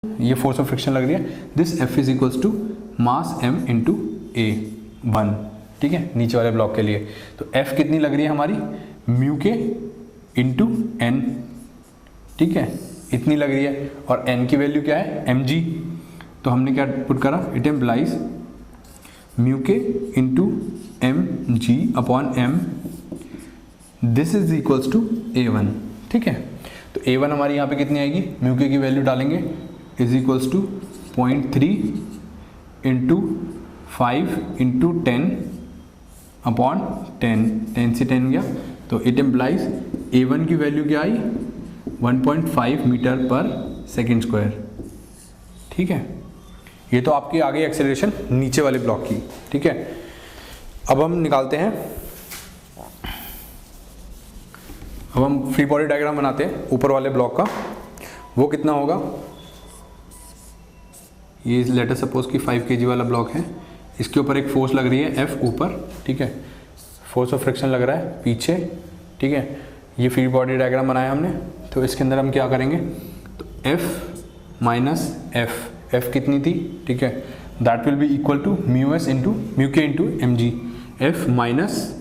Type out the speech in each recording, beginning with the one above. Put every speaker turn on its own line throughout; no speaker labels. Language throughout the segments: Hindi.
ये फोर्स ऑफ फ्रिक्शन लग रही है, this F is equals to mass m into A 1, ठीक है, नीचे वाले ब्लॉक के लिए। तो F कितनी लग रही है हमारी, म्यू के इंटू एन, ठीक है, इतनी लग रही है। और n की वैल्यू क्या है, mg, तो हमने क्या पुट करा, इट एम्प्लाइज म्यू के into M G upon M, this is equals to A1, ठीक है। तो A1 हमारी यहाँ पे कितनी आएगी, म्यू के की वैल्यू डालेंगे, is equals to 0.3 into 5 into 10 upon 10 से 10 गया, तो इट एम्प्लाइज A1 की वैल्यू क्या आई, 1.5 मीटर पर सेकेंड स्क्वायर, ठीक है। ये तो आपकी आ गई एक्सेलरेशन नीचे वाले ब्लॉक की, ठीक है। अब हम निकालते हैं, अब हम फ्री बॉडी डायग्राम बनाते हैं ऊपर वाले ब्लॉक का। वो कितना होगा, ये लेटर सपोज कि 5 kg वाला ब्लॉक है, इसके ऊपर एक फोर्स लग रही है F ऊपर, ठीक है, फोर्स ऑफ फ्रिक्शन लग रहा है पीछे, ठीक है। ये फ्री बॉडी डायग्राम बनाया हमने, तो इसके अंदर हम क्या करेंगे, तो F माइनस F कितनी थी, ठीक है, that will be equal to mu के into M G, F minus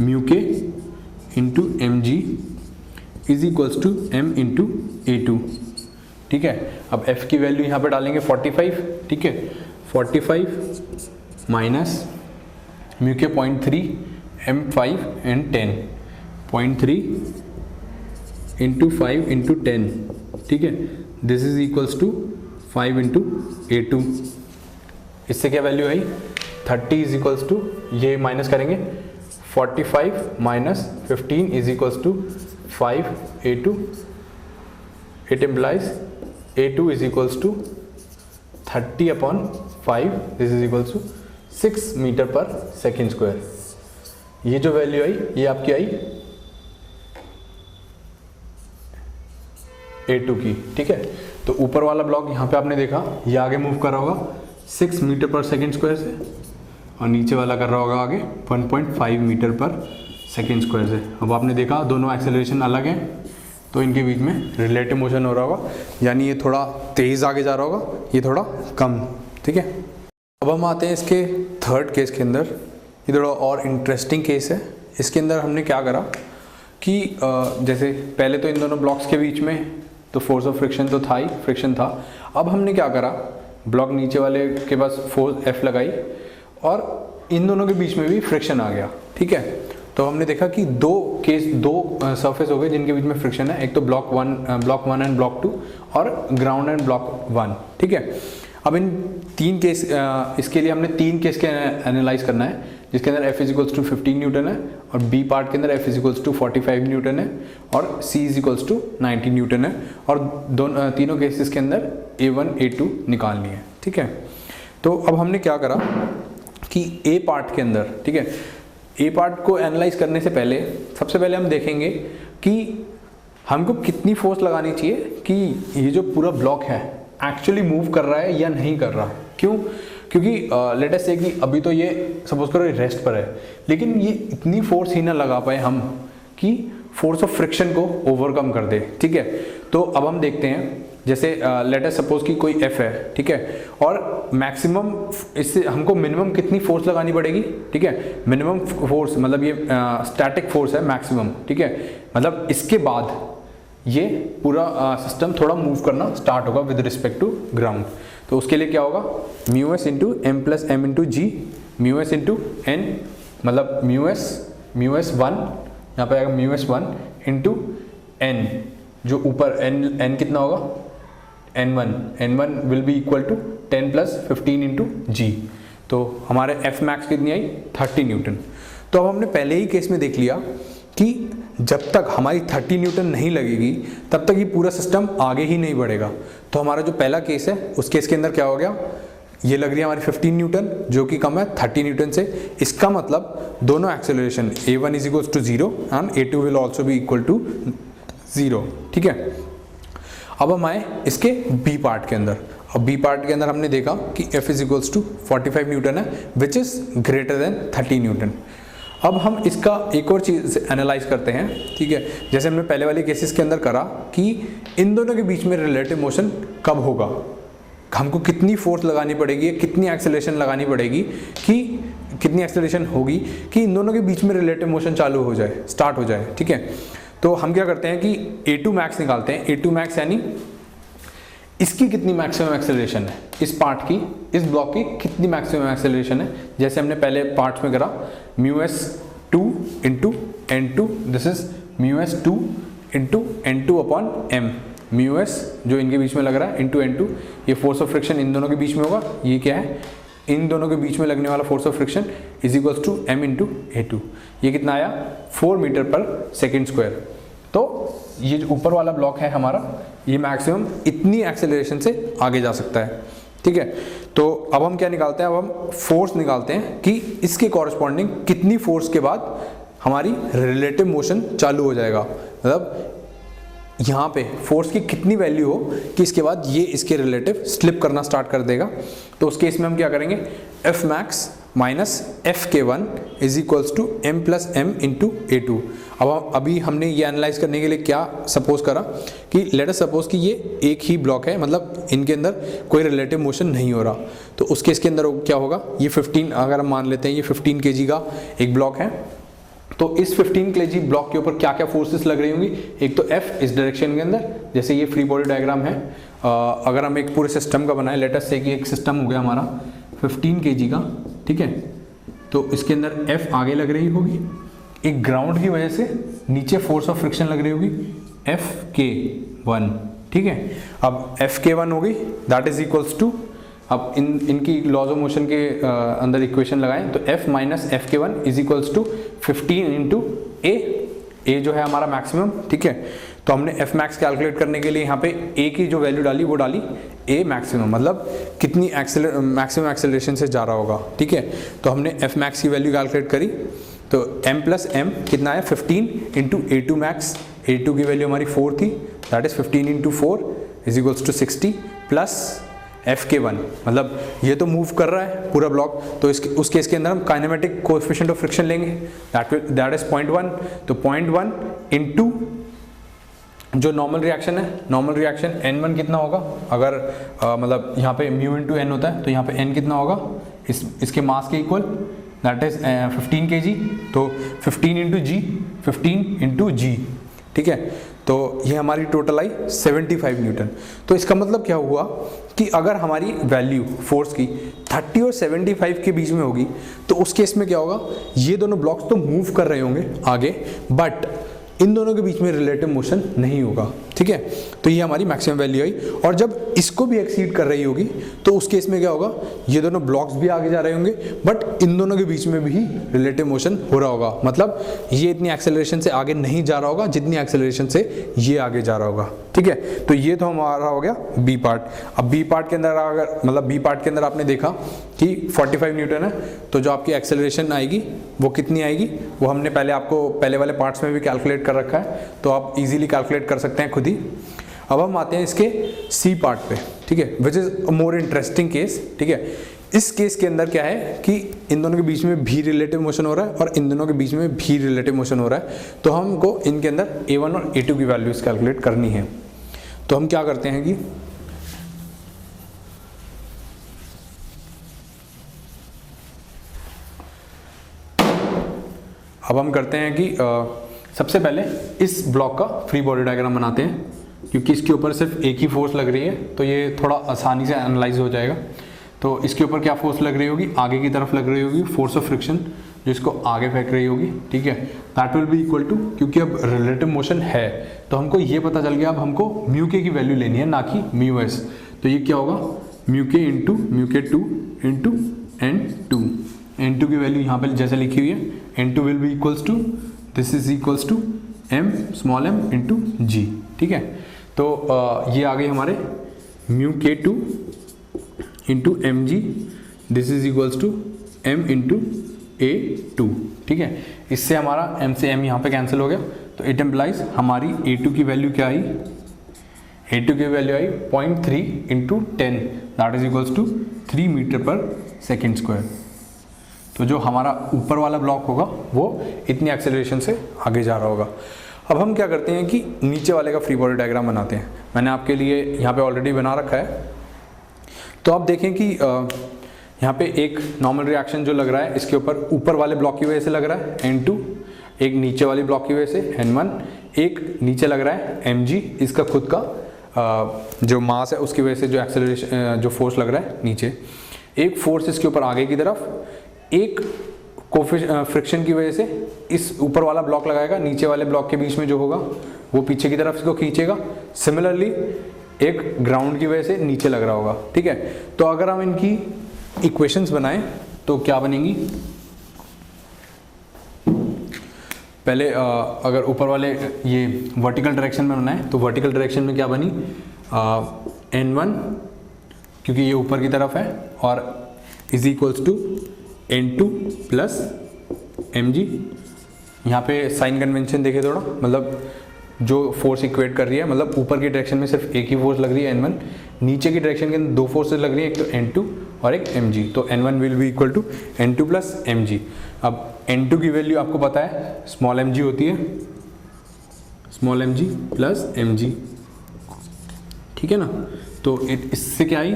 mu के into M G is equals to M into A2, ठीक है। अब F की वैल्यू यहाँ पे डालेंगे 45, ठीक है, 45 माइनस म्यू के 0.3 M5 एंड 10, 0.3 इंटू 5 इंटू 10, ठीक है, this is equals to 5 into A2। इससे क्या वैल्यू आई, 30 इज इक्वल्स टू, ये माइनस करेंगे, 45 minus 15 is equals to 5 A2, it implies A2 is equals to 30 upon 5, this is equals to 6 metre per second square. ये जो वैल्यू आई ये आपकी आई A2 की, ठीक है। तो ऊपर वाला ब्लॉक यहाँ पे आपने देखा ये आगे मूव कर रहा होगा 6 मीटर पर सेकेंड स्क्वायर से, और नीचे वाला कर रहा होगा आगे 1.5 मीटर पर सेकेंड स्क्वायर से। अब आपने देखा दोनों एक्सेलरेशन अलग हैं, तो इनके बीच में रिलेटिव मोशन हो रहा होगा, यानी ये थोड़ा तेज़ आगे जा रहा होगा, ये थोड़ा कम, ठीक है। अब हम आते हैं इसके थर्ड केस के अंदर। ये थोड़ा और इंटरेस्टिंग केस है। इसके अंदर हमने क्या करा कि जैसे पहले तो इन दोनों ब्लॉक्स के बीच में तो फोर्स ऑफ फ्रिक्शन तो था ही, फ्रिक्शन था। अब हमने क्या करा, ब्लॉक नीचे वाले के पास फोर्स F लगाई और इन दोनों के बीच में भी फ्रिक्शन आ गया, ठीक है। तो हमने देखा कि दो सरफेस हो गए जिनके बीच में फ्रिक्शन है, एक तो ब्लॉक 1 एंड ब्लॉक 2 और ग्राउंड एंड ब्लॉक 1, ठीक है। अब इन तीन केस इसके लिए हमने 3 केस के एनालाइज करना है, जिसके अंदर F is equals to 15 newton है, और B पार्ट के अंदर F is equals to 45 newton है, और C is equals to 90 newton है, और तीनों केसेस के अंदर A1 A2 निकालनी है, ठीक है। तो अब हमने क्या करा कि A पार्ट के अंदर, ठीक है, A पार्ट को एनालाइज करने से पहले सबसे पहले हम देखेंगे कि हमको कितनी फोर्स लगानी चाहिए कि ये जो पूरा ब्लॉक है एक्चुअली मूव कर रहा है या नहीं कर रहा। क्यों? क्योंकि लेट अस से कि अभी तो ये सपोज करो रेस्ट पर है, लेकिन ये इतनी फोर्स ही ना लगा पाए हम कि फोर्स ऑफ फ्रिक्शन को ओवरकम कर दे, ठीक है। तो अब हम देखते हैं, जैसे लेट अस सपोज कि कोई F है, ठीक है, और मैक्सिमम इससे हमको मिनिमम कितनी फोर्स लगानी पड़ेगी, ठीक है। मिनिमम फोर्स मतलब ये स्टैटिक फोर्स है मैक्सिमम, ठीक है, मतलब इसके बाद ये पूरा सिस्टम थोड़ा मूव करना स्टार्ट होगा विद रिस्पेक्ट टू ग्राउंड। तो उसके लिए क्या होगा, mu S into M plus M into G, mu S into N, मतलब म्यू एस 1, यहाँ पे आएगा म्यू एस 1 इंटू एन, जो ऊपर एन कितना होगा, n1 will be equal to 10 plus 15 into G. तो हमारे F मैक्स कितनी आई, 30 न्यूटन। तो अब हमने पहले ही केस में देख लिया कि जब तक हमारी 30 न्यूटन नहीं लगेगी तब तक ये पूरा सिस्टम आगे ही नहीं बढ़ेगा। तो हमारा जो पहला केस है उस केस के अंदर क्या हो गया, ये लग रही है हमारी 15 न्यूटन जो कि कम है 30 न्यूटन से। इसका मतलब दोनों acceleration A1 is equal to 0 and A2 will also be equal to 0, ठीक है। अब हम आए इसके B पार्ट के अंदर। अब B पार्ट के अंदर हमने देखा कि F is equals to 45 newton है which is greater than 30 newton. अब हम इसका एक और चीज़ एनालाइज करते हैं, ठीक है। जैसे हमने पहले वाले केसेस के अंदर करा कि इन दोनों के बीच में रिलेटिव मोशन कब होगा, हमको कितनी फोर्स लगानी पड़ेगी, कितनी एक्सेलरेशन लगानी पड़ेगी, कि कितनी एक्सेलरेशन होगी कि इन दोनों के बीच में रिलेटिव मोशन चालू हो जाए, स्टार्ट हो जाए। ठीक है, तो हम क्या करते हैं कि A2 मैक्स निकालते हैं। A2 मैक्स यानी इसकी कितनी मैक्सिमम एक्सेलरेशन है, इस पार्ट की, इस ब्लॉक की कितनी मैक्सिमम एक्सेलरेशन है। जैसे हमने पहले पार्ट्स में करा, μs2 into n2, this is μs2 into n2 upon m। μs जो इनके बीच में लग रहा है इंटू n2, ये फोर्स ऑफ फ्रिक्शन इन दोनों के बीच में होगा। ये क्या है, इन दोनों के बीच में लगने वाला force of friction is equals to m into A2। ये कितना आया, 4 मीटर पर सेकेंड स्क्वायर। तो ये जो ऊपर वाला ब्लॉक है हमारा, ये मैक्सिमम इतनी एक्सेलरेशन से आगे जा सकता है। ठीक है, तो अब हम क्या निकालते हैं, अब हम फोर्स निकालते हैं कि इसके कॉरस्पॉन्डिंग कितनी फोर्स के बाद हमारी रिलेटिव मोशन चालू हो जाएगा। मतलब यहाँ पे फोर्स की कितनी वैल्यू हो कि इसके बाद ये इसके रिलेटिव स्लिप करना स्टार्ट कर देगा। तो उस केस में हम क्या करेंगे, F max minus FK1 is equals to m plus m into A2। अब अभी हमने ये एनालाइज करने के लिए क्या सपोज करा कि लेट अस सपोज कि ये एक ही ब्लॉक है, मतलब इनके अंदर कोई रिलेटिव मोशन नहीं हो रहा। तो उस केस के अंदर क्या होगा, ये 15, अगर हम मान लेते हैं ये 15 kg का एक ब्लॉक है, तो इस 15 kg ब्लॉक के ऊपर क्या क्या फोर्सेस लग रही होंगी। एक तो F इस डायरेक्शन के अंदर, जैसे ये फ्री बॉडी डायग्राम है, अगर हम एक पूरे सिस्टम का बनाए, लेट अस से कि एक सिस्टम हो गया हमारा 15 kg का। ठीक है, तो इसके अंदर F आगे लग रही होगी, एक ग्राउंड की वजह से नीचे फोर्स ऑफ फ्रिक्शन लग रही होगी Fk1। ठीक है, अब Fk1 होगी दैट इज इक्वल्स टू, अब इनकी लॉज ऑफ मोशन के अंदर इक्वेशन लगाएं तो F minus Fk1 is equals to 15 into A जो है हमारा मैक्सिमम। ठीक है, तो हमने F मैक्स कैलकुलेट करने के लिए यहाँ पे A की जो वैल्यू डाली वो डाली A मैक्सिमम, मतलब कितनी मैक्सिमम एक्सेलरेशन से जा रहा होगा। ठीक है, तो हमने F मैक्स की वैल्यू कैलकुलेट करी, तो m प्लस m कितना है 15 इंटू A2 मैक्स। A2 की वैल्यू हमारी 4 थी, that is 15 into 4 is equals to 60 plus Fk1, मतलब ये तो मूव कर रहा है पूरा ब्लॉक, तो उस केस के अंदर हम काइनेमेटिक कोएफिशिएंट ऑफ फ्रिक्शन लेंगे, दैट इज 0.1। तो 0.1 इंटू जो नॉर्मल रिएक्शन है, नॉर्मल रिएक्शन n1 कितना होगा, अगर मतलब यहाँ पे म्यू इंटू n होता है, तो यहाँ पे n कितना होगा इसके मास के इक्वल, दैट इज 15 kg। तो 15 इंटू जी, 15 इंटू जी। ठीक है, तो ये हमारी टोटल आई 75 न्यूटन। तो इसका मतलब क्या हुआ कि अगर हमारी वैल्यू फोर्स की 30 और 75 के बीच में होगी, तो उस केस में क्या होगा, ये दोनों ब्लॉक्स तो मूव कर रहे होंगे आगे, बट इन दोनों के बीच में रिलेटिव मोशन नहीं होगा। ठीक है, तो ये हमारी मैक्सिमम वैल्यू आई, और जब इसको भी एक्सीड कर रही होगी तो उस केस में क्या होगा, ये दोनों ब्लॉक्स भी आगे जा रहे होंगे, बट इन दोनों के बीच में भी रिलेटिव मोशन हो रहा होगा। मतलब ये इतनी एक्सेलरेशन से आगे नहीं जा रहा होगा जितनी एक्सेलरेशन से ये आगे जा रहा होगा। ठीक है, तो ये तो हमारा हो गया बी पार्ट। अब बी पार्ट के अंदर अगर, मतलब बी पार्ट के अंदर आपने देखा कि 45 न्यूटन है, तो जो आपकी एक्सेलरेशन आएगी वो कितनी आएगी, वो हमने पहले आपको पहले वाले पार्ट्स में भी कैलकुलेट कर रखा है, तो आप इजीली कैलकुलेट कर सकते हैं खुद ही। अब हम आते हैं इसके सी पार्ट पे। ठीक है, which is a more interesting case. ठीक है, इस केस के अंदर क्या है कि इन दोनों के बीच में भी रिलेटिव मोशन हो रहा है और इन दोनों के बीच में भी रिलेटिव मोशन हो रहा है, तो हमको इनके अंदर A1 और A2 की वैल्यूज कैलकुलेट करनी है। तो हम क्या करते हैं कि अब हम करते हैं कि सबसे पहले इस ब्लॉक का फ्री बॉडी डायग्राम बनाते हैं, क्योंकि इसके ऊपर सिर्फ एक ही फोर्स लग रही है, तो ये थोड़ा आसानी से एनालाइज हो जाएगा। तो इसके ऊपर क्या फोर्स लग रही होगी, आगे की तरफ लग रही होगी फोर्स ऑफ फ्रिक्शन, जो इसको आगे फेंक रही होगी। ठीक है, that will be equal to, क्योंकि अब रिलेटिव मोशन है तो हमको ये पता चल गया, अब हमको म्यू के की वैल्यू लेनी है, ना कि म्यू एस। तो ये क्या होगा, म्यू के इंटू म्यू के 2 इंटू n2। n2 की वैल्यू यहाँ पर जैसे लिखी हुई है, n2 will be equals to, this is equals to m small m into G. ठीक है, तो ये आ गई हमारे म्यू के 2 into M G, this is equals to m into A2। ठीक है, इससे हमारा m से m यहाँ पे कैंसिल हो गया, तो इट एम्प्लाइज हमारी A2 की वैल्यू क्या आई, A2 की वैल्यू आई 0.3 into 10, that is equals to 3 metre per second square. तो जो हमारा ऊपर वाला ब्लॉक होगा वो इतनी एक्सेलरेशन से आगे जा रहा होगा। अब हम क्या करते हैं कि नीचे वाले का फ्री बॉडी डायग्राम बनाते हैं। मैंने आपके लिए यहाँ पे ऑलरेडी बना रखा है। तो आप देखें कि यहाँ पे एक नॉर्मल रिएक्शन जो लग रहा है इसके ऊपर वाले ब्लॉक की वजह से लग रहा है N2, एक नीचे वाली ब्लॉक की वजह से N1, एक नीचे लग रहा है mg, इसका खुद का जो मास है उसकी वजह से जो एक्सेलरेशन जो फोर्स लग रहा है नीचे, एक फोर्स इसके ऊपर आगे की तरफ, एक फ्रिक्शन की वजह से इस ऊपर वाला ब्लॉक लगाएगा, नीचे वाले ब्लॉक के बीच में जो होगा वो पीछे की तरफ इसको खींचेगा। सिमिलरली एक ग्राउंड की वजह से नीचे लग रहा होगा, ठीक है। तो अगर हम इनकी इक्वेशंस बनाएं तो क्या बनेंगी, पहले अगर ऊपर वाले ये वर्टिकल डायरेक्शन में बनाए तो वर्टिकल डायरेक्शन में क्या बनी, N1 क्योंकि ये ऊपर की तरफ है और is equals to N2 plus mg। यहाँ पे साइन कन्वेंशन देखे थोड़ा, मतलब जो फोर्स इक्वेट कर रही है, मतलब ऊपर की डायरेक्शन में सिर्फ एक ही फोर्स लग रही है N1, नीचे की डायरेक्शन के अंदर दो फोर्सेस लग रही है, एक तो N2 और एक mg। तो N1 will be equal to N2 plus mg। अब N2 की वैल्यू आपको पता है स्मॉल mg होती है, स्मॉल mg प्लस mg, ठीक है ना। तो इससे क्या आई,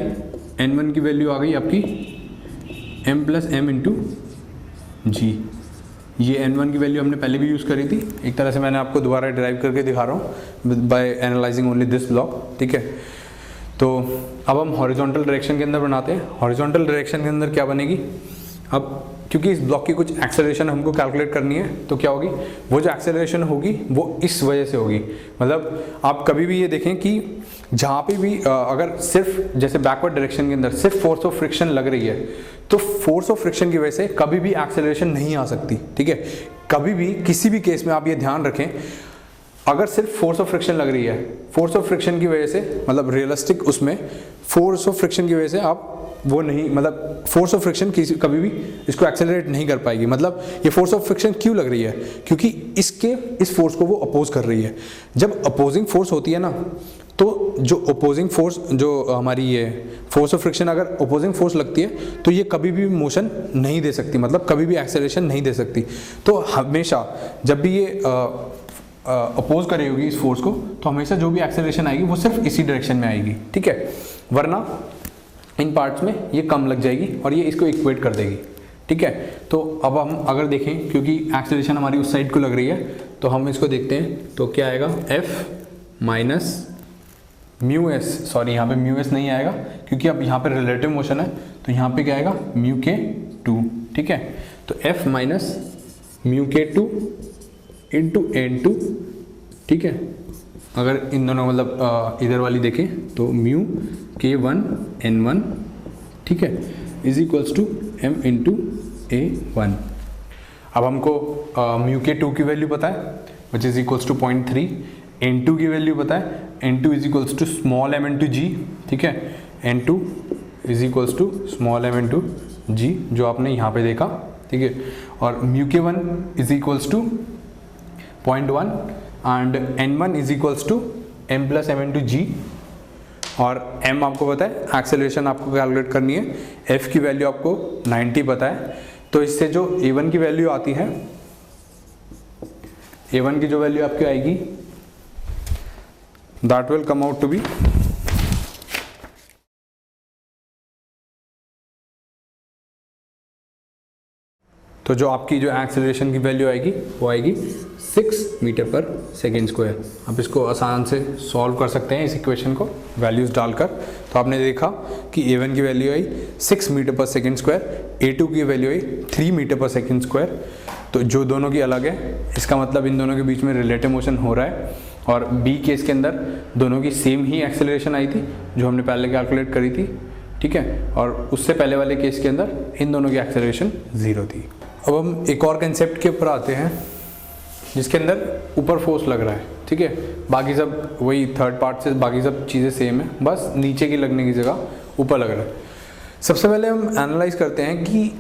N1 की वैल्यू आ गई आपकी m प्लस m इंटू जी। ये N1 की वैल्यू हमने पहले भी यूज़ करी थी, एक तरह से मैंने आपको दोबारा डिराइव करके दिखा रहा हूँ by analysing only this block, ठीक है। तो अब हम हॉरिजॉन्टल डायरेक्शन के अंदर बनाते हैं। हॉरिजॉन्टल डायरेक्शन के अंदर क्या बनेगी, अब क्योंकि इस ब्लॉक की कुछ एक्सेलरेशन हमको कैलकुलेट करनी है, तो क्या होगी, वो जो एक्सेलरेशन होगी वो इस वजह से होगी। मतलब आप कभी भी ये देखें कि जहाँ पे भी अगर सिर्फ जैसे बैकवर्ड डायरेक्शन के अंदर सिर्फ फोर्स ऑफ फ्रिक्शन लग रही है, तो फोर्स ऑफ फ्रिक्शन की वजह से कभी भी एक्सेलरेशन नहीं आ सकती, ठीक है। कभी भी किसी भी केस में आप ये ध्यान रखें, अगर सिर्फ फोर्स ऑफ फ्रिक्शन लग रही है, फोर्स ऑफ फ्रिक्शन की वजह से मतलब रियलिस्टिक उसमें फोर्स ऑफ फ्रिक्शन की वजह से आप वो नहीं, मतलब फोर्स ऑफ फ्रिक्शन कभी भी इसको एक्सेलरेट नहीं कर पाएगी। मतलब ये फोर्स ऑफ फ्रिक्शन क्यों लग रही है, क्योंकि इस फोर्स को वो अपोज कर रही है। जब अपोजिंग फोर्स होती है ना, तो जो अपोजिंग फोर्स, जो हमारी ये फोर्स ऑफ फ्रिक्शन अगर अपोजिंग फोर्स लगती है तो ये कभी भी मोशन नहीं दे सकती, मतलब कभी भी एक्सेलरेशन नहीं दे सकती। तो हमेशा जब भी ये अपोज कर रही होगी इस फोर्स को, तो हमेशा जो भी एक्सेलरेशन आएगी वो सिर्फ इसी डायरेक्शन में आएगी, ठीक है। वरना इन पार्ट्स में ये कम लग जाएगी और ये इसको इक्वेट कर देगी, ठीक है। तो अब हम अगर देखें, क्योंकि एक्सेलरेशन हमारी उस साइड को लग रही है, तो हम इसको देखते हैं तो क्या आएगा, F minus mu S, sorry यहाँ पे म्यू एस नहीं आएगा क्योंकि अब यहाँ पे रिलेटिव मोशन है, तो यहाँ पे क्या आएगा म्यू के 2, ठीक है। तो F माइनस म्यू के 2 इंटू N2, ठीक है। अगर इन दोनों मतलब इधर वाली देखें तो म्यू के 1 N1, ठीक है, is equals to m into A1। अब हमको म्यू के 2 की वैल्यू पता है which is equals to 0.3, N2 की वैल्यू पता है, N2 is equals to small m into G, ठीक है। N2 is equals to small m into G, जो आपने यहाँ पे देखा, ठीक है। और mu K 1 is equals to 0.1 and N1 is equals to m plus m into G. और m आपको पता है, एक्सेलरेशन आपको कैलकुलेट करनी है, f की वैल्यू आपको 90 पता है। तो इससे जो A1 की वैल्यू आती है, A1 की जो वैल्यू आपकी आएगी, that will come out to be तो जो आपकी जो एक्सेलरेशन की वैल्यू आएगी वो आएगी 6 मीटर पर सेकेंड स्क्वायर। आप इसको आसान से सॉल्व कर सकते हैं इस इक्वेशन को वैल्यूज़ डालकर। तो आपने देखा कि A1 की वैल्यू आई 6 metre per second square, A2 की वैल्यू आई 3 मीटर पर सेकेंड स्क्वायर। तो जो दोनों की अलग है, इसका मतलब इन दोनों के बीच में रिलेटिव मोशन हो रहा है। और बी केस के अंदर दोनों की सेम ही एक्सेलरेशन आई थी जो हमने पहले कैलकुलेट करी थी, ठीक है। और उससे पहले वाले केस के अंदर इन दोनों की एक्सेलरेशन 0 थी। अब हम एक और कंसेप्ट के ऊपर आते हैं जिसके अंदर ऊपर फोर्स लग रहा है, ठीक है। बाकी सब वही थर्ड पार्ट से बाकी सब चीज़ें सेम है, बस नीचे की लगने की जगह ऊपर लग रहा है। सबसे पहले हम एनालाइज करते हैं कि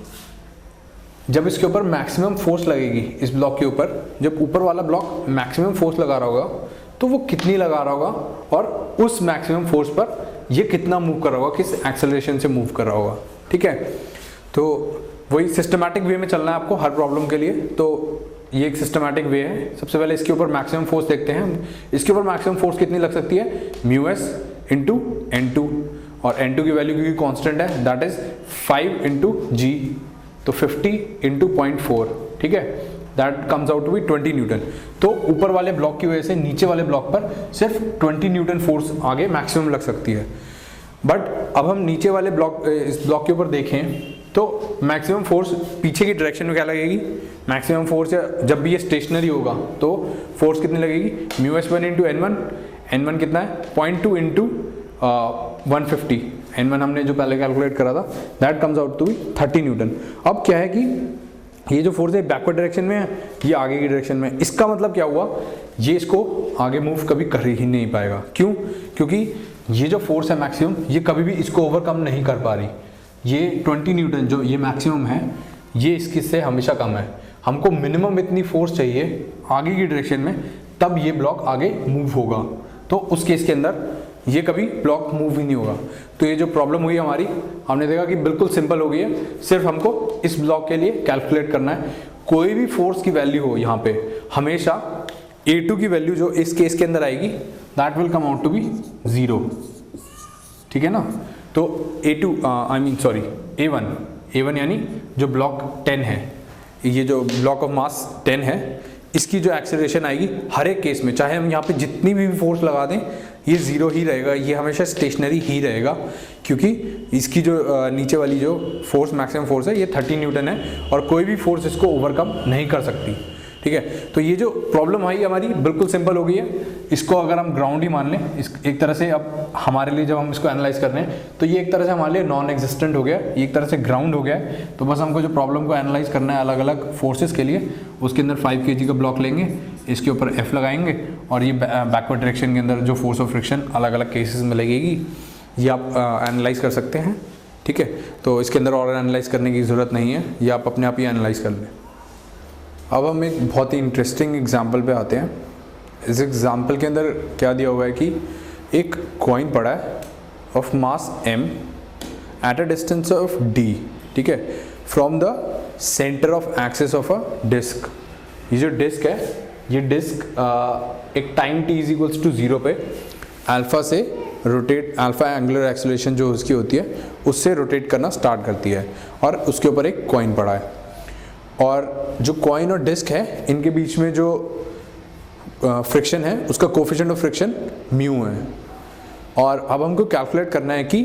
जब इसके ऊपर मैक्सिमम फोर्स लगेगी, इस ब्लॉक के ऊपर जब ऊपर वाला ब्लॉक मैक्सिमम फोर्स लगा रहा होगा तो वो कितनी लगा रहा होगा, और उस मैक्सिमम फोर्स पर ये कितना मूव कर रहा होगा, किस एक्सेलरेशन से मूव कर रहा होगा, ठीक है। तो वही सिस्टमैटिक वे में चलना है आपको हर प्रॉब्लम के लिए। तो ये एक सिस्टमैटिक वे है। सबसे पहले इसके ऊपर मैक्सिमम फोर्स देखते हैं हम। इसके ऊपर मैक्सिमम फोर्स कितनी लग सकती है, म्यू एस इंटू N2, और N2 की वैल्यू क्योंकि कांस्टेंट है दैट इज 5 इंटू जी, तो 50 इंटू 0.4, ठीक है, that comes out to be 20 newton. तो ऊपर वाले ब्लॉक की वजह से नीचे वाले ब्लॉक पर सिर्फ 20 न्यूटन फोर्स आगे मैक्सिमम लग सकती है। बट अब हम नीचे वाले ब्लॉक, इस ब्लॉक के ऊपर देखें तो मैक्सिमम फोर्स पीछे की डायरेक्शन में क्या लगेगी, मैक्सिमम फोर्स जब भी ये स्टेशनरी होगा तो फोर्स कितनी लगेगी, μs1 इंटू N1, N1 कितना है 0.2 इंटू 150, N1 हमने जो पहले कैलकुलेट करा था that comes out to be 30 newton. अब क्या है कि ये जो फोर्स है बैकवर्ड डायरेक्शन में है, ये आगे की डायरेक्शन में, इसका मतलब क्या हुआ, ये इसको आगे मूव कभी कर ही नहीं पाएगा। क्यों, क्योंकि ये जो फोर्स है मैक्सिमम, ये कभी भी इसको ओवरकम नहीं कर पा रही। ये 20 न्यूटन जो ये मैक्सिमम है, ये इसकी से हमेशा कम है। हमको मिनिमम इतनी फोर्स चाहिए आगे की डायरेक्शन में, तब ये ब्लॉक आगे मूव होगा। तो उस केस के अंदर ये कभी ब्लॉक मूव ही नहीं होगा। तो ये जो प्रॉब्लम हुई हमारी, हमने देखा कि बिल्कुल सिंपल हो गई है। सिर्फ हमको इस ब्लॉक के लिए कैलकुलेट करना है, कोई भी फोर्स की वैल्यू हो यहाँ पे हमेशा A2 की वैल्यू जो इस केस के अंदर आएगी that will come out to be 0, ठीक है ना। तो A1 यानी जो ब्लॉक 10 है, ये जो ब्लॉक ऑफ मास 10 है, इसकी जो एक्सेलरेशन आएगी हर एक केस में, चाहे हम यहाँ पे जितनी भी फोर्स लगा दें ये 0 ही रहेगा, ये हमेशा स्टेशनरी ही रहेगा, क्योंकि इसकी जो नीचे वाली जो फोर्स मैक्सिमम फोर्स है ये 30 न्यूटन है और कोई भी फोर्स इसको ओवरकम नहीं कर सकती, ठीक है। तो ये जो प्रॉब्लम आई हमारी बिल्कुल सिंपल हो गई है। इसको अगर हम ग्राउंड ही मान लें, इस एक तरह से अब हमारे लिए जब हम इसको एनालाइज कर रहे हैं तो ये एक तरह से हमारे लिए नॉन एग्जिस्टेंट हो गया, ये एक तरह से ग्राउंड हो गया है। तो बस हमको जो प्रॉब्लम को एनालाइज करना है अलग अलग फोर्सेस के लिए, उसके अंदर 5 kg का ब्लॉक लेंगे, इसके ऊपर F लगाएंगे और ये बैकवर्ड डायरेक्शन के अंदर जो फोर्स ऑफ फ्रिक्शन अलग अलग केसेस में लगेगी ये आप एनालाइज कर सकते हैं, ठीक है। तो इसके अंदर और एनालाइज करने की ज़रूरत नहीं है, ये आप अपने आप ही एनालाइज कर लें। अब हम एक बहुत ही इंटरेस्टिंग एग्जाम्पल पे आते हैं। इस एग्जाम्पल के अंदर क्या दिया हुआ है कि एक कॉइन पड़ा है of mass m at a distance of d, ठीक है, from the centre of axis of a disc. ये जो डिस्क है, ये डिस्क एक time t is equals to 0 पे अल्फा से रोटेट, अल्फा एंगुलर एक्सेलरेशन जो उसकी होती है उससे रोटेट करना स्टार्ट करती है और उसके ऊपर एक कॉइन पड़ा है। और जो कॉइन और डिस्क है इनके बीच में जो फ्रिक्शन है उसका कोफिशिएंट ऑफ फ्रिक्शन म्यू है। और अब हमको कैलकुलेट करना है कि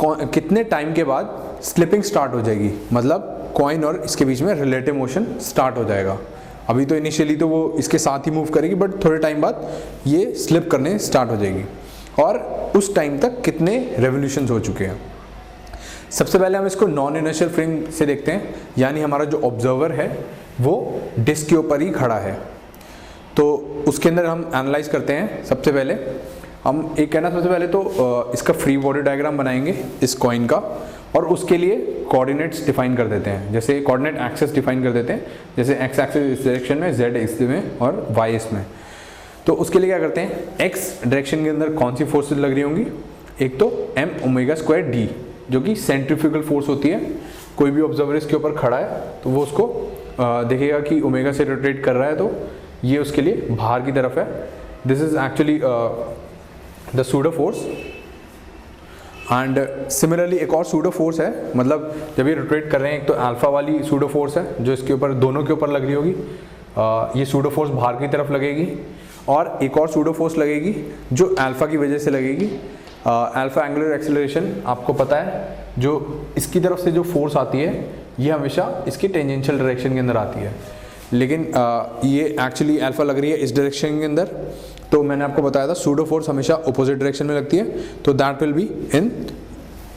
कितने टाइम के बाद स्लिपिंग स्टार्ट हो जाएगी, मतलब कॉइन और इसके बीच में रिलेटिव मोशन स्टार्ट हो जाएगा। अभी तो इनिशियली तो वो इसके साथ ही मूव करेगी, बट थोड़े टाइम बाद ये स्लिप करने स्टार्ट हो जाएगी। और उस टाइम तक कितने रेवोल्यूशंस हो चुके हैं। सबसे पहले हम इसको नॉन इनर्शियल फ्रेम से देखते हैं, यानी हमारा जो ऑब्जर्वर है वो डिस्क के ऊपर ही खड़ा है। तो उसके अंदर हम एनालाइज करते हैं। सबसे पहले हम एक कहना, सबसे पहले तो इसका फ्री बॉडी डायग्राम बनाएंगे इस कॉइन का, और उसके लिए कोऑर्डिनेट्स डिफाइन कर देते हैं। जैसे कोऑर्डिनेट एक्सेस डिफाइन कर देते हैं, जैसे एक्स एक्सिस इस डायरेक्शन में, जेड इसमें और वाई इसमें। तो उसके लिए क्या करते हैं, एक्स डायरेक्शन के अंदर कौन सी फोर्सेज लग रही होंगी, एक तो m ओमेगा स्क्वायर डी जो कि सेंट्रीफ्यूगल फोर्स होती है। कोई भी ऑब्जर्वर इसके ऊपर खड़ा है तो वो उसको देखेगा कि ओमेगा से रोटेट कर रहा है, तो ये उसके लिए बाहर की तरफ है। This is actually the pseudo force. And similarly एक और सूडो फोर्स है, मतलब जब ये रोटेट कर रहे हैं, एक तो अल्फा वाली सूडो फोर्स है जो इसके ऊपर, दोनों के ऊपर लग रही होगी। ये सूडो फोर्स बाहर की तरफ लगेगी, और एक और सूडो फोर्स लगेगी जो अल्फा की वजह से लगेगी। अल्फा एंगुलर एक्सेलरेशन आपको पता है, जो इसकी तरफ से जो फोर्स आती है ये हमेशा इसकी टेंजेंशियल डायरेक्शन के अंदर आती है, लेकिन ये एक्चुअली अल्फा लग रही है इस डायरेक्शन के अंदर। तो मैंने आपको बताया था सूडो फोर्स हमेशा अपोजिट डायरेक्शन में लगती है, तो that will be in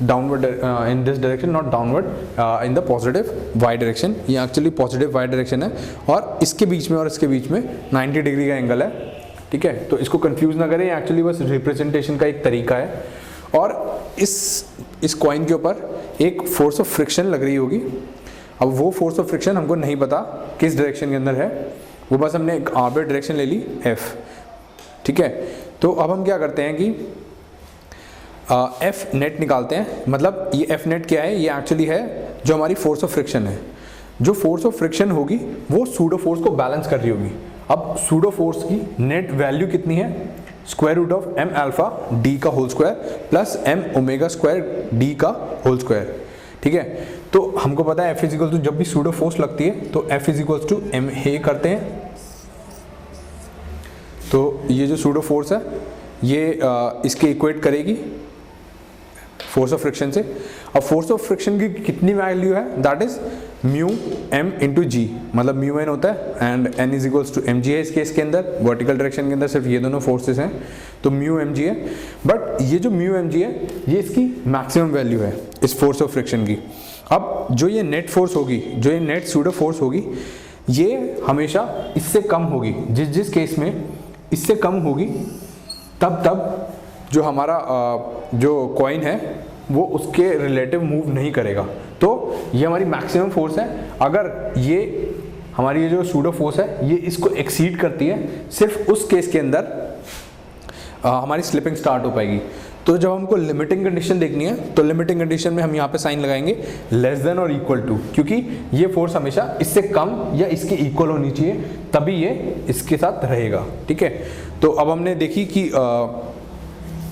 downward in this direction, not downward in the positive Y direction. ये एक्चुअली पॉजिटिव वाई डायरेक्शन है, और इसके बीच में और इसके बीच में 90 डिग्री का एंगल है, ठीक है। तो इसको कंफ्यूज ना करें, एक्चुअली बस रिप्रेजेंटेशन का एक तरीका है। और इस कॉइन के ऊपर एक फोर्स ऑफ फ्रिक्शन लग रही होगी। अब वो फोर्स ऑफ फ्रिक्शन हमको नहीं पता किस डायरेक्शन के अंदर है, वो बस हमने एक आर्बिट्रेरी डायरेक्शन ले ली F, ठीक है। तो अब हम क्या करते हैं कि F नेट निकालते हैं। मतलब ये F नेट क्या है, ये एक्चुअली है जो हमारी फोर्स ऑफ फ्रिक्शन है। जो फोर्स ऑफ फ्रिक्शन होगी वो सूडो फोर्स को बैलेंस कर रही होगी। अब सूडो फोर्स की नेट वैल्यू कितनी है, square root of M alpha D का whole square plus M omega square D का होल स्क्वायर। ठीक है, तो हमको पता है F इज इक्वल टू, जब भी सूडो फोर्स लगती है तो F is equal to M A करते हैं। तो ये जो सूडो फोर्स है ये इसके इक्वेट करेगी फोर्स ऑफ फ्रिक्शन से। अब फोर्स ऑफ फ्रिक्शन की कितनी वैल्यू है, that is mu M into G, मतलब म्यू एन होता है and N is equals to M G है इस केस के अंदर। वर्टिकल डायरेक्शन के अंदर सिर्फ ये दोनों फोर्सेस हैं, तो म्यू एम जी है। बट ये जो म्यू एम जी है ये इसकी मैक्सिमम वैल्यू है इस फोर्स ऑफ फ्रिक्शन की। अब जो ये नेट फोर्स होगी, जो ये नेट सूडो फोर्स होगी, ये हमेशा इससे कम होगी। जिस केस में इससे कम होगी तब जो हमारा जो कॉइन है वो उसके रिलेटिव मूव नहीं करेगा। तो ये हमारी मैक्सिमम फोर्स है। अगर ये हमारी ये जो सूडो फोर्स है ये इसको एक्सीड करती है, सिर्फ उस केस के अंदर हमारी स्लिपिंग स्टार्ट हो पाएगी। तो जब हमको लिमिटिंग कंडीशन देखनी है तो लिमिटिंग कंडीशन में हम यहाँ पे साइन लगाएंगे लेस देन और इक्वल टू, क्योंकि ये फोर्स हमेशा इससे कम या इसके इक्वल होनी चाहिए, तभी ये इसके साथ रहेगा। ठीक है, तो अब हमने देखी कि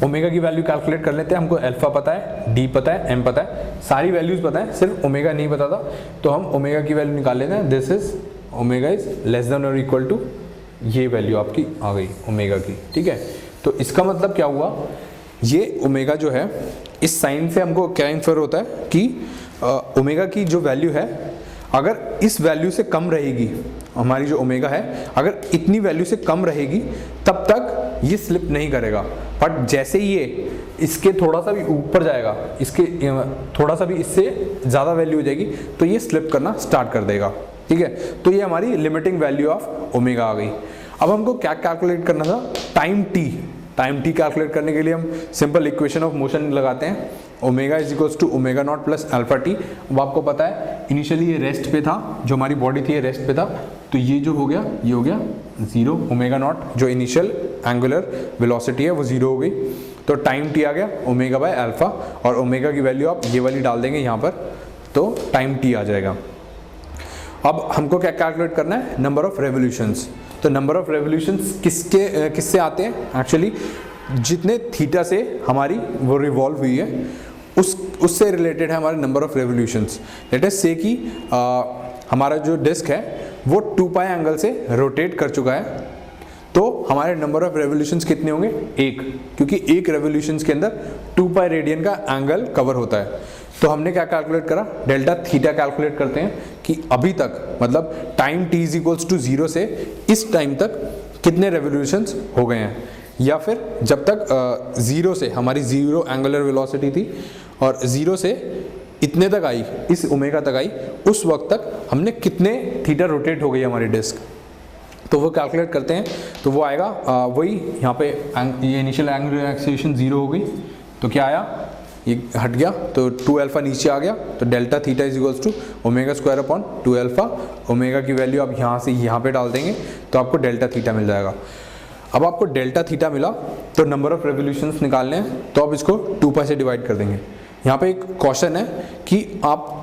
ओमेगा की वैल्यू कैलकुलेट कर लेते हैं। हमको अल्फा पता है, डी पता है, एम पता है, सारी वैल्यूज पता है, सिर्फ ओमेगा नहीं पता था। तो हम ओमेगा की वैल्यू निकाल लेते हैं। This is omega is less than और इक्वल टू, ये वैल्यू आपकी आ गई ओमेगा की। ठीक है, तो इसका मतलब क्या हुआ, ये ओमेगा जो है इस साइन से हमको क्या इन्फर होता है कि ओमेगा की जो वैल्यू है अगर इस वैल्यू से कम रहेगी, हमारी जो ओमेगा है अगर इतनी वैल्यू से कम रहेगी तब तक ये स्लिप नहीं करेगा। बट जैसे ही ये इसके थोड़ा सा भी ऊपर जाएगा, इसके थोड़ा सा भी इससे ज़्यादा वैल्यू हो जाएगी तो ये स्लिप करना स्टार्ट कर देगा। ठीक है, तो ये हमारी लिमिटिंग वैल्यू ऑफ ओमेगा आ गई। अब हमको क्या कैलकुलेट करना था, time T. Time T calculate करने के लिए हम सिंपल इक्वेशन ऑफ मोशन लगाते हैं, omega is equals to omega not plus alpha T. अब आपको पता है इनिशियली ये रेस्ट पे था, जो हमारी बॉडी थी ये रेस्ट पे था, तो ये जो हो गया ये हो गया जीरो। ओमेगा नॉट जो इनिशियल एंगुलर वेलोसिटी है वो जीरो हो गई, तो टाइम टी आ गया ओमेगा बाय अल्फा, और ओमेगा की वैल्यू आप ये वाली डाल देंगे यहाँ पर, तो टाइम टी आ जाएगा। अब हमको क्या कैलकुलेट करना है, नंबर ऑफ रेवोल्यूशंस। तो नंबर ऑफ रेवोल्यूशंस किससे आते हैं, एक्चुअली जितने थीटा से हमारी वो रिवॉल्व हुई है उससे रिलेटेड है हमारे number of revolutions. Let us से कि हमारा जो डिस्क है वो 2 पाई एंगल से रोटेट कर चुका है, तो हमारे नंबर ऑफ रेवोल्यूशंस कितने होंगे, 1, क्योंकि एक रेवोल्यूशंस के अंदर 2 पाई रेडियन का एंगल कवर होता है। तो हमने क्या कैलकुलेट करा, डेल्टा थीटा कैलकुलेट करते हैं कि अभी तक मतलब time t is equals to 0 से इस टाइम तक कितने रेवोल्यूशंस हो गए हैं, या फिर जब तक 0 से हमारी 0 एंगुलर वेलोसिटी थी और 0 से इतने तक आई, इस ओमेगा तक आई, उस वक्त तक हमने कितने थीटा रोटेट हो गई हमारी डिस्क, तो वो कैलकुलेट करते हैं। तो वो आएगा वही यहाँ पे ये इनिशियल एंगुलर एक्सेलरेशन 0 हो गई, तो क्या आया, ये हट गया तो 2 अल्फा नीचे आ गया, तो delta theta is equals to omega square upon 2 alpha. ओमेगा की वैल्यू आप यहाँ से यहाँ पे डाल देंगे तो आपको डेल्टा थीटा मिल जाएगा। अब आपको डेल्टा थीटा मिला तो नंबर ऑफ रेवोल्यूशंस निकालने हैं, तो आप इसको 2 पाई से डिवाइड कर देंगे। यहाँ पे एक क्वेश्चन है कि आप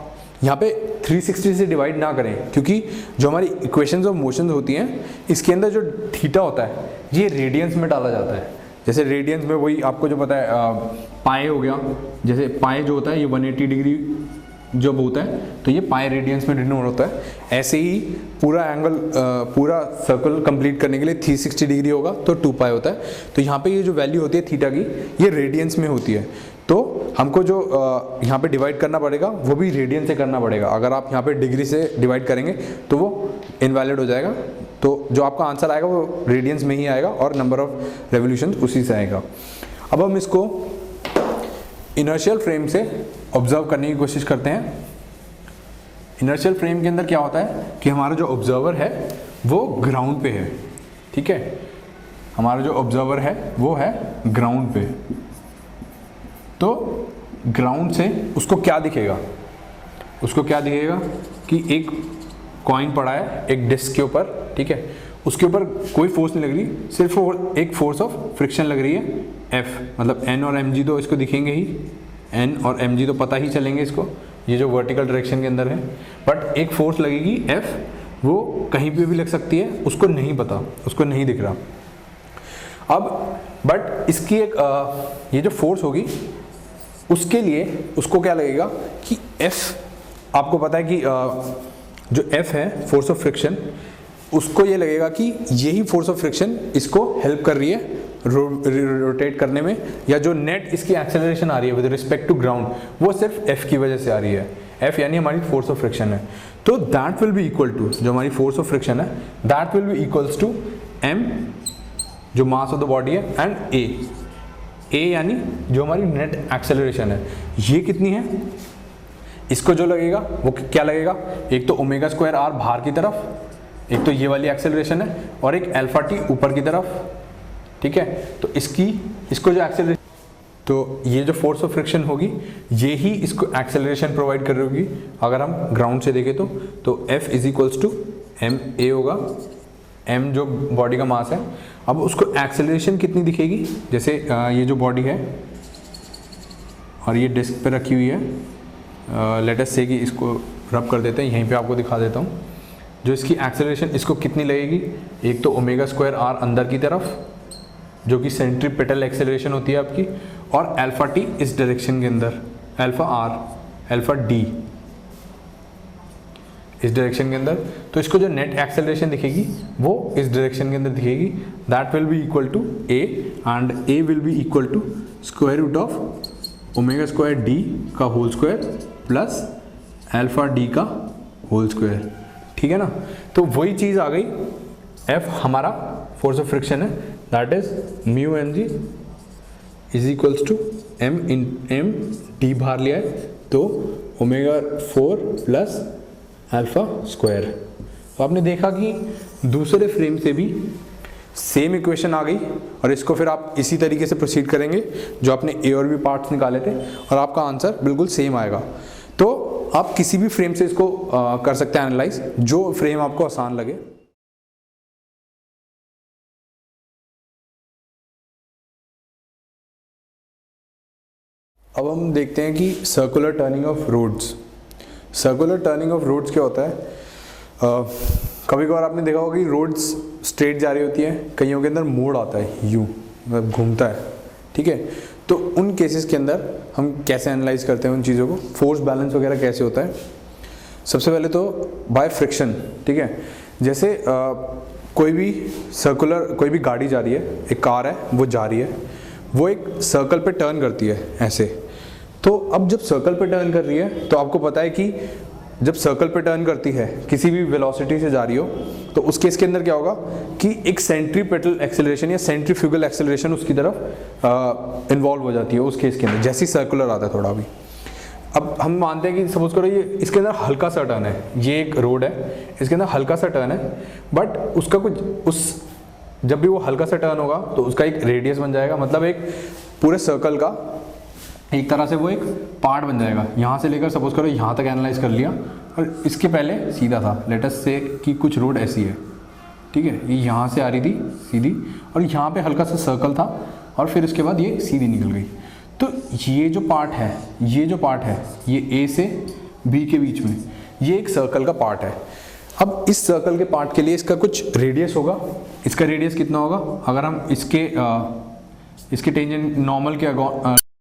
यहाँ पे 360 से डिवाइड ना करें, क्योंकि जो हमारी इक्वेशंस ऑफ मोशंस होती हैं इसके अंदर जो थीटा होता है ये रेडियंस में डाला जाता है। जैसे रेडियंस में वही आपको जो पता है पाए हो गया, जैसे पाए जो होता है ये 180 डिग्री जब होता है तो ये पाई रेडियंस में डिनोट होता है। ऐसे ही पूरा एंगल पूरा सर्कल कंप्लीट करने के लिए 360 डिग्री होगा तो 2 पाई होता है। तो यहाँ पे ये जो वैल्यू होती है थीटा की ये रेडियंस में होती है, तो हमको जो यहाँ पे डिवाइड करना पड़ेगा वो भी रेडियन से करना पड़ेगा। अगर आप यहाँ पे डिग्री से डिवाइड करेंगे तो वो इनवैलिड हो जाएगा, तो जो आपका आंसर आएगा वो रेडियंस में ही आएगा और नंबर ऑफ रेवोल्यूशन उसी से आएगा। अब हम इसको इनर्शियल फ्रेम से ऑब्जर्व करने की कोशिश करते हैं। इनर्शियल फ्रेम के अंदर क्या होता है कि हमारा जो ऑब्जर्वर है वो ग्राउंड पे है, ठीक है, हमारा जो ऑब्जर्वर है वो है ग्राउंड पे। तो ग्राउंड से उसको क्या दिखेगा, उसको क्या दिखेगा कि एक कॉइन पड़ा है एक डिस्क के ऊपर, ठीक है, उसके ऊपर कोई फोर्स नहीं लग रही, सिर्फ एक फोर्स ऑफ फ्रिक्शन लग रही है F, मतलब N और mg तो इसको दिखेंगे ही, N और mg तो पता ही चलेंगे इसको, ये जो वर्टिकल डायरेक्शन के अंदर है। बट एक फोर्स लगेगी F, वो कहीं पे भी लग सकती है, उसको नहीं पता, उसको नहीं दिख रहा। अब बट इसकी एक ये जो फोर्स होगी उसके लिए उसको क्या लगेगा कि F, आपको पता है कि जो F है फोर्स ऑफ फ्रिक्शन, उसको ये लगेगा कि यही फोर्स ऑफ फ्रिक्शन इसको हेल्प कर रही है रोटेट करने में, या जो नेट इसकी एक्सेलरेशन आ रही है विद रिस्पेक्ट टू ग्राउंड वो सिर्फ F की वजह से आ रही है। F यानी हमारी फोर्स ऑफ फ्रिक्शन है। तो that will be equal to, जो हमारी फोर्स ऑफ फ्रिक्शन है that will be equals to M, जो मास ऑफ द बॉडी है, एंड A यानी जो हमारी नेट एक्सेलरेशन है। ये कितनी है, इसको जो लगेगा वो क्या लगेगा, एक तो ओमेगा स्क्वायर R बाहर की तरफ, एक तो ये वाली एक्सेलरेशन है, और एक अल्फा टी ऊपर की तरफ, ठीक है। तो इसको जो एक्सेलरेशन, तो ये जो फोर्स ऑफ फ्रिक्शन होगी ये ही इसको एक्सेलरेशन प्रोवाइड कर रही होगी। अगर हम ग्राउंड से देखें तो F is equals to M A होगा, m जो बॉडी का मास है। अब उसको एक्सेलरेशन कितनी दिखेगी, जैसे ये जो बॉडी है और ये डिस्क पे रखी हुई है, लेट अस से कि इसको रब कर देते हैं, यहीं पे आपको दिखा देता हूँ। जो इसकी एक्सेलरेशन इसको कितनी लगेगी, एक तो ओमेगा स्क्वायर R अंदर की तरफ जो कि सेंट्रीपिटल एक्सेलरेशन होती है आपकी, और अल्फा टी इस डायरेक्शन के अंदर, अल्फा R अल्फा D इस डायरेक्शन के अंदर। तो इसको जो नेट एक्सेलरेशन दिखेगी वो इस डायरेक्शन के अंदर दिखेगी, that will be equal to A, and A will be equal to square root of omega square D का whole square plus alpha D का होल स्क्वायर, ठीक है ना। तो वही चीज़ आ गई, F हमारा फोर्स ऑफ फ्रिक्शन है, that is mu M G is equals to M D बाहर लिया है तो ओमेगा 4 प्लस अल्फा स्क्वायर। तो आपने देखा कि दूसरे फ्रेम से भी सेम इक्वेशन आ गई, और इसको फिर आप इसी तरीके से प्रोसीड करेंगे जो आपने ए और बी पार्ट्स निकाले थे, और आपका आंसर बिल्कुल सेम आएगा। तो आप किसी भी फ्रेम से इसको कर सकते हैं एनालाइज, जो फ्रेम आपको आसान लगे। अब हम देखते हैं कि circular turning of roads. Circular turning of roads क्या होता है, कभी कभार आपने देखा होगा कि रोड्स स्ट्रेट जा रही होती है, कईयों के अंदर मोड़ आता है, यूँ मतलब घूमता है, ठीक है। तो उन केसेस के अंदर हम कैसे एनालाइज करते हैं उन चीज़ों को, फोर्स बैलेंस वगैरह कैसे होता है। सबसे पहले तो बाय फ्रिक्शन, ठीक है। जैसे कोई भी गाड़ी जा रही है, एक कार है वो जा रही है, वो एक सर्कल पे टर्न करती है ऐसे। तो अब जब सर्कल पे टर्न कर रही है तो आपको पता है कि जब सर्कल पे टर्न करती है किसी भी वेलोसिटी से जा रही हो, तो उस केस के अंदर क्या होगा कि एक सेंट्रीपिटल एक्सेलरेशन या सेंट्रीफ्यूगल एक्सेलरेशन उसकी तरफ इन्वॉल्व हो जाती है उस केस के अंदर, जैसी सर्कुलर आता है थोड़ा भी। अब हम मानते हैं कि सपोज करो ये इसके अंदर हल्का सा टर्न है, ये एक रोड है, इसके अंदर हल्का सा टर्न है, बट उसका कुछ जब भी वो हल्का सा टर्न होगा तो उसका एक रेडियस बन जाएगा, मतलब एक पूरे सर्कल का एक तरह से वो एक पार्ट बन जाएगा। यहाँ से लेकर सपोज करो यहाँ तक एनालाइज कर लिया, और इसके पहले सीधा था, लेट अस से कि कुछ रोड ऐसी है, ठीक है, ये यहाँ से आ रही थी सीधी, और यहाँ पे हल्का सा सर्कल था, और फिर इसके बाद ये सीधी निकल गई। तो ये जो पार्ट है ये ए से बी के बीच में, ये एक सर्कल का पार्ट है। अब इस सर्कल के पार्ट के लिए इसका कुछ रेडियस होगा। इसका रेडियस कितना होगा, अगर हम इसके टेंजेंट नॉर्मल के